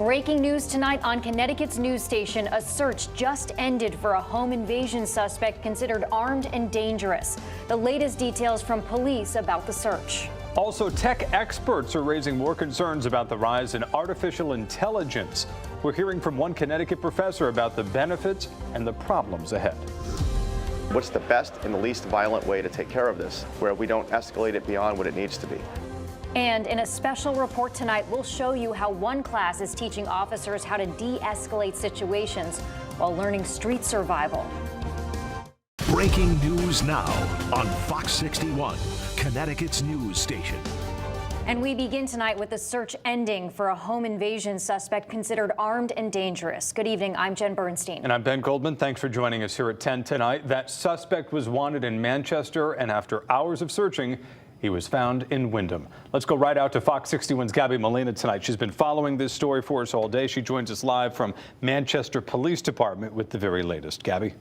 Breaking news tonight on Connecticut's news station. A search just ended for a home invasion suspect considered armed and dangerous. The latest details from police about the search. Also, tech experts are raising more concerns about the rise in artificial intelligence. We're hearing from one Connecticut professor about the benefits and the problems ahead. What's the best and the least violent way to take care of this, where we don't escalate it beyond what it needs to be? And in a special report tonight, we'll show you how one class is teaching officers how to de-escalate situations while learning street survival. Breaking news now on Fox 61, Connecticut's news station. And we begin tonight with the search ending for a home invasion suspect considered armed and dangerous. Good evening, I'm Jen Bernstein. And I'm Ben Goldman. Thanks for joining us here at 10 tonight. That suspect was wanted in Manchester, and after hours of searching, he was found in Wyndham. Let's go right out to Fox 61's Gabby Molina tonight. She's been following this story for us all day. She joins us live from Manchester Police Department with the very latest. Gabby.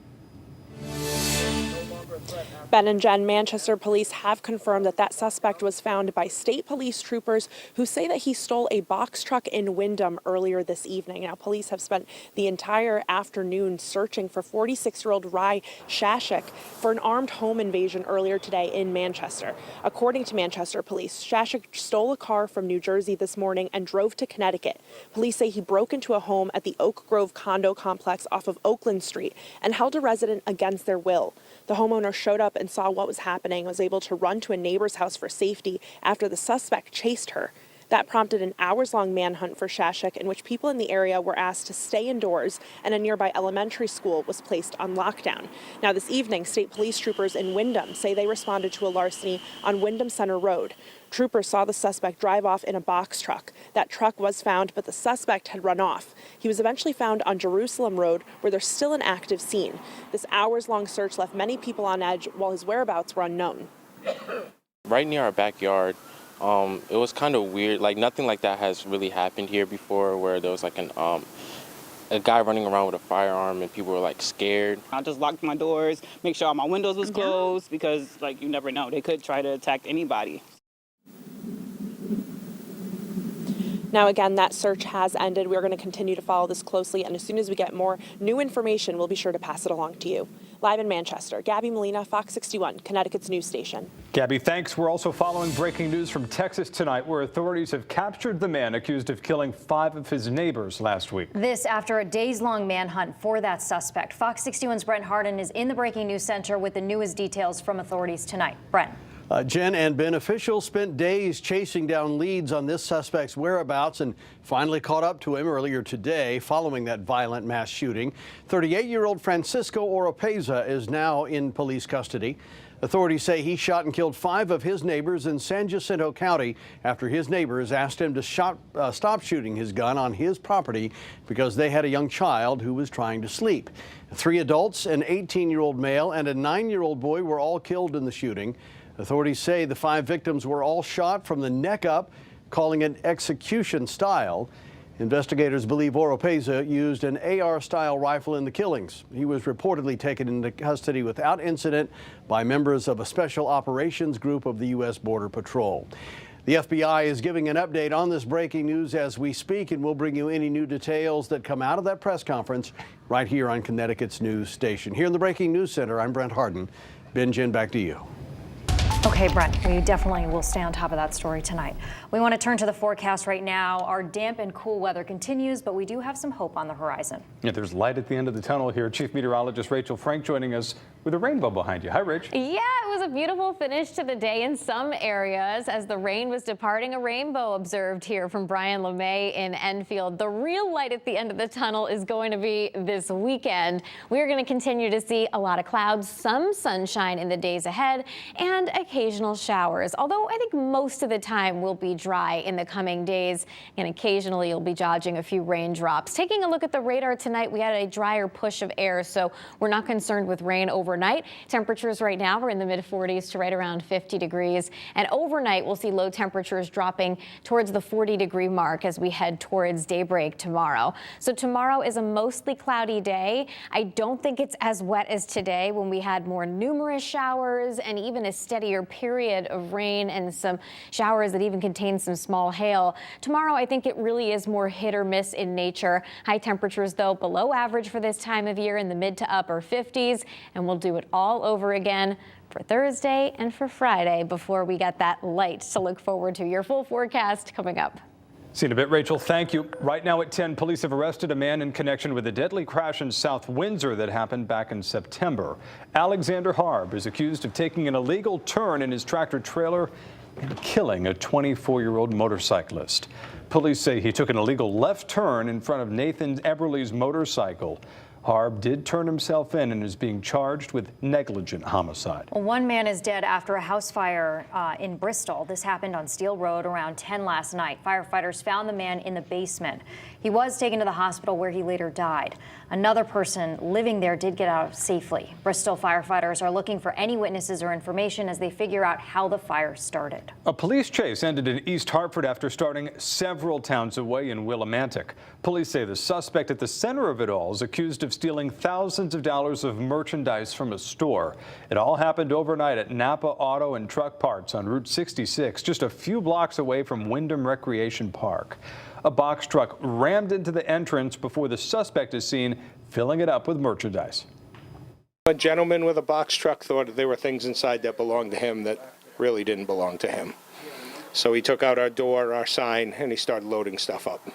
Ben and Jen, Manchester police have confirmed that suspect was found by state police troopers who say that he stole a box truck in Wyndham earlier this evening. Now, police have spent the entire afternoon searching for 46-year-old Rai Shashik for an armed home invasion earlier today in Manchester. According to Manchester police, Shashik stole a car from New Jersey this morning and drove to Connecticut. Police say he broke into a home at the Oak Grove condo complex off of Oakland Street and held a resident against their will. The homeowner showed up and saw what was happening and was able to run to a neighbor's house for safety after the suspect chased her. That prompted an hours-long manhunt for Shashik, in which people in the area were asked to stay indoors, and a nearby elementary school was placed on lockdown. Now, this evening, state police troopers in Wyndham say they responded to a larceny on Wyndham Center Road. Troopers saw the suspect drive off in a box truck. That truck was found, but the suspect had run off. He was eventually found on Jerusalem Road, where there's still an active scene. This hours-long search left many people on edge, while his whereabouts were unknown. Right near our backyard, it was kind of weird. Like, nothing like that has really happened here before, where there was like a guy running around with a firearm and people were like scared. I just locked my doors, make sure all my windows was closed, because like you never know, they could try to attack anybody. Now, again, that search has ended. We're going to continue to follow this closely, and as soon as we get more new information, we'll be sure to pass it along to you. Live in Manchester, Gabby Molina, Fox 61, Connecticut's news station. Gabby, thanks. We're also following breaking news from Texas tonight, where authorities have captured the man accused of killing 5 of his neighbors last week. This after a days-long manhunt for that suspect. Fox 61's Brent Harden is in the breaking news center with the newest details from authorities tonight. Brent. Jen and Ben, officials spent days chasing down leads on this suspect's whereabouts and finally caught up to him earlier today following that violent mass shooting. 38-year-old Francisco Oropeza is now in police custody. Authorities say he shot and killed 5 of his neighbors in San Jacinto County after his neighbors asked him to stop shooting his gun on his property because they had a young child who was trying to sleep. 3 adults, an 18-year-old male and a 9-year-old boy were all killed in the shooting. Authorities say the 5 victims were all shot from the neck up, calling it execution style. Investigators believe Oropeza used an AR-style rifle in the killings. He was reportedly taken into custody without incident by members of a special operations group of the U.S. Border Patrol. The FBI is giving an update on this breaking news as we speak, and we'll bring you any new details that come out of that press conference right here on Connecticut's news station. Here in the Breaking News Center, I'm Brent Harden. Ben, Jen, back to you. Okay, Brent, we definitely will stay on top of that story tonight. We want to turn to the forecast right now. Our damp and cool weather continues, but we do have some hope on the horizon. Yeah, there's light at the end of the tunnel here. Chief Meteorologist Rachel Frank joining us with a rainbow behind you. Hi, Rach. Yeah, it was a beautiful finish to the day in some areas. As the rain was departing, a rainbow observed here from Brian LeMay in Enfield. The real light at the end of the tunnel is going to be this weekend. We're going to continue to see a lot of clouds, some sunshine in the days ahead, and occasional showers. Although I think most of the time will be dry in the coming days, and occasionally you'll be dodging a few raindrops. Taking a look at the radar tonight, we had a drier push of air, so we're not concerned with rain overnight. Temperatures right now are in the mid-40s to right around 50 degrees. And overnight, we'll see low temperatures dropping towards the 40-degree mark as we head towards daybreak tomorrow. So tomorrow is a mostly cloudy day. I don't think it's as wet as today when we had more numerous showers and even a steadier period of rain and some showers that even contain some small hail. Tomorrow, I think it really is more hit or miss in nature. High temperatures, though, below average for this time of year in the mid to upper 50s, and we'll do it all over again for Thursday and for Friday before we get that light to look forward to. Your full forecast coming up. See you in a bit, Rachel. Thank you. Right now at 10, police have arrested a man in connection with a deadly crash in South Windsor that happened back in September. Alexander Harb is accused of taking an illegal turn in his tractor trailer and killing a 24-year-old motorcyclist. Police say he took an illegal left turn in front of Nathan Eberle's motorcycle. Harb did turn himself in and is being charged with negligent homicide. One man is dead after a house fire in Bristol. This happened on Steel Road around 10 last night. Firefighters found the man in the basement. He was taken to the hospital where he later died. Another person living there did get out safely. Bristol firefighters are looking for any witnesses or information as they figure out how the fire started. A police chase ended in East Hartford after starting several towns away in Willimantic. Police say the suspect at the center of it all is accused of stealing thousands of dollars of merchandise from a store. It all happened overnight at Napa Auto and Truck Parts on Route 66, just a few blocks away from Wyndham Recreation Park. A box truck rammed into the entrance before the suspect is seen filling it up with merchandise. A gentleman with a box truck thought there were things inside that belonged to him that really didn't belong to him. So he took out our door, our sign, and he started loading stuff up.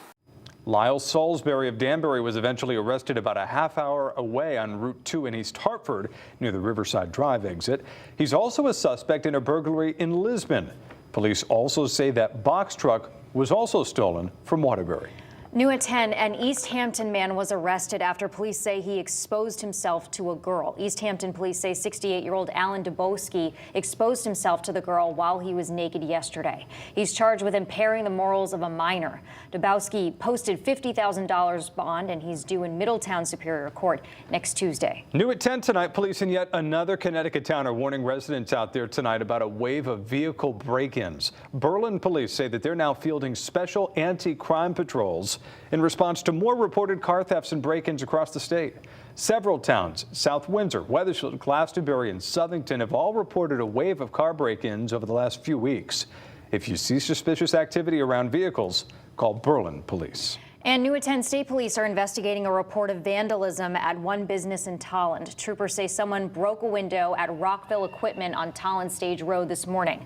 Lyle Salisbury of Danbury was eventually arrested about a half hour away on Route 2 in East Hartford near the Riverside Drive exit. He's also a suspect in a burglary in Lisbon. Police also say that box truck was also stolen from Waterbury. New at 10, an East Hampton man was arrested after police say he exposed himself to a girl. East Hampton police say 68-year-old Alan Dubowski exposed himself to the girl while he was naked yesterday. He's charged with impairing the morals of a minor. Dubowski posted $50,000 bond, and he's due in Middletown Superior Court next Tuesday. New at 10 tonight, police in yet another Connecticut town are warning residents out there tonight about a wave of vehicle break-ins. Berlin police say that they're now fielding special anti-crime patrols in response to more reported car thefts and break-ins across the state. Several towns, South Windsor, Wethersfield, Glastonbury, and Southington, have all reported a wave of car break-ins over the last few weeks. If you see suspicious activity around vehicles, call Berlin police. And New at 10 state police are investigating a report of vandalism at one business in Tolland. Troopers say someone broke a window at Rockville Equipment on Tolland Stage Road this morning.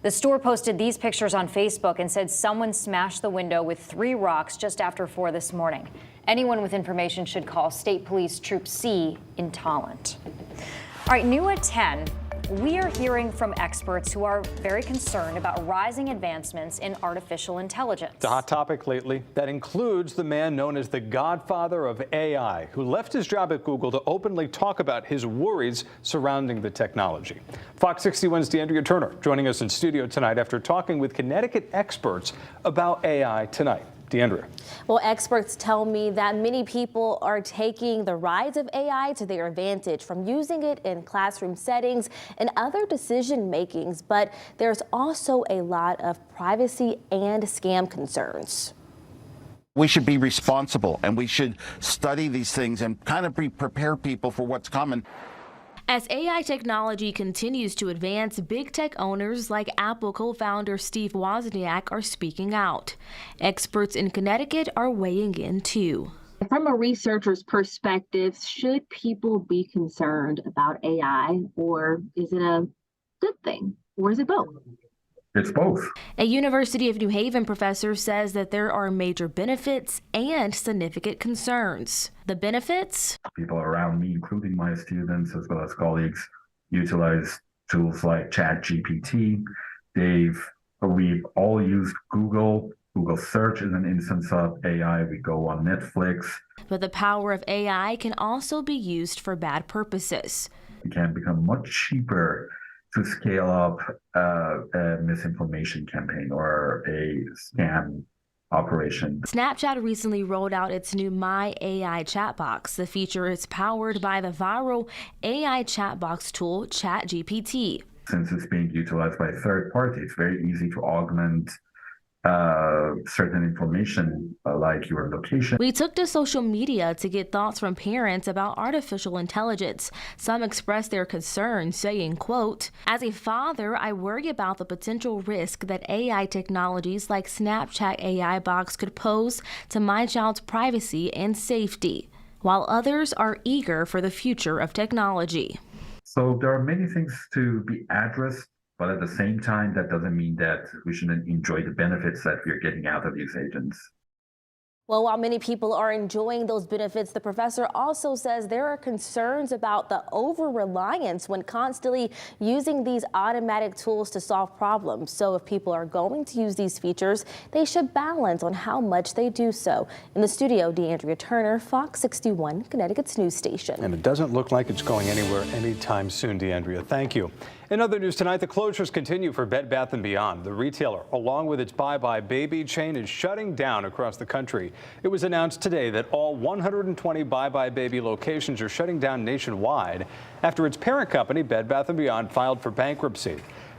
The store posted these pictures on Facebook and said someone smashed the window with 3 rocks just after 4 this morning. Anyone with information should call State Police Troop C in Tolland. All right, new at 10. We are hearing from experts who are very concerned about rising advancements in artificial intelligence. The hot topic lately that includes the man known as the godfather of AI, who left his job at Google to openly talk about his worries surrounding the technology. Fox 61's DeAndrea Turner joining us in studio tonight after talking with Connecticut experts about AI tonight. DeAndrea. Well, experts tell me that many people are taking the rise of AI to their advantage, from using it in classroom settings and other decision makings. But there's also a lot of privacy and scam concerns. We should be responsible, and we should study these things and kind of prepare people for what's coming. As AI technology continues to advance, big tech owners like Apple co-founder Steve Wozniak are speaking out. Experts in Connecticut are weighing in too. From a researcher's perspective, should people be concerned about AI, or is it a good thing, or is it both? It's both. A University of New Haven professor says that there are major benefits and significant concerns. The benefits? People around me, including my students as well as colleagues, utilize tools like ChatGPT. We've all used Google. Google search is an instance of AI. We go on Netflix. But the power of AI can also be used for bad purposes. It can become much cheaper to scale up a misinformation campaign or a scam operation. Snapchat recently rolled out its new My AI chat box. The feature is powered by the viral AI chat box tool ChatGPT. Since it's being utilized by third parties, it's very easy to augment certain information like your location. We took to social media to get thoughts from parents about artificial intelligence. Some expressed their concerns, saying, quote, "As a father, I worry about the potential risk that AI technologies like Snapchat AI box could pose to my child's privacy and safety," while others are eager for the future of technology. So there are many things to be addressed, but at the same time, that doesn't mean that we shouldn't enjoy the benefits that we're getting out of these agents. Well, while many people are enjoying those benefits, the professor also says there are concerns about the over-reliance when constantly using these automatic tools to solve problems. So if people are going to use these features, they should balance on how much they do so. In the studio, DeAndrea Turner, Fox 61, Connecticut's news station. And it doesn't look like it's going anywhere anytime soon, DeAndrea. Thank you. In other news tonight, the closures continue for Bed Bath & Beyond. The retailer, along with its Bye Bye Baby chain, is shutting down across the country. It was announced today that all 120 Bye Bye Baby locations are shutting down nationwide after its parent company, Bed Bath & Beyond, filed for bankruptcy.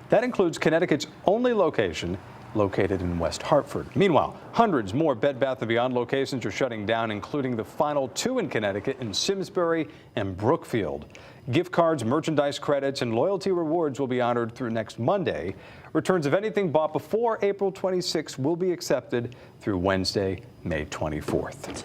That includes Connecticut's only location located in West Hartford. Meanwhile, hundreds more Bed Bath & Beyond locations are shutting down, including the final 2 in Connecticut in Simsbury and Brookfield. Gift cards, merchandise credits, and loyalty rewards will be honored through next Monday. Returns of anything bought before April 26 will be accepted through Wednesday, May 24th.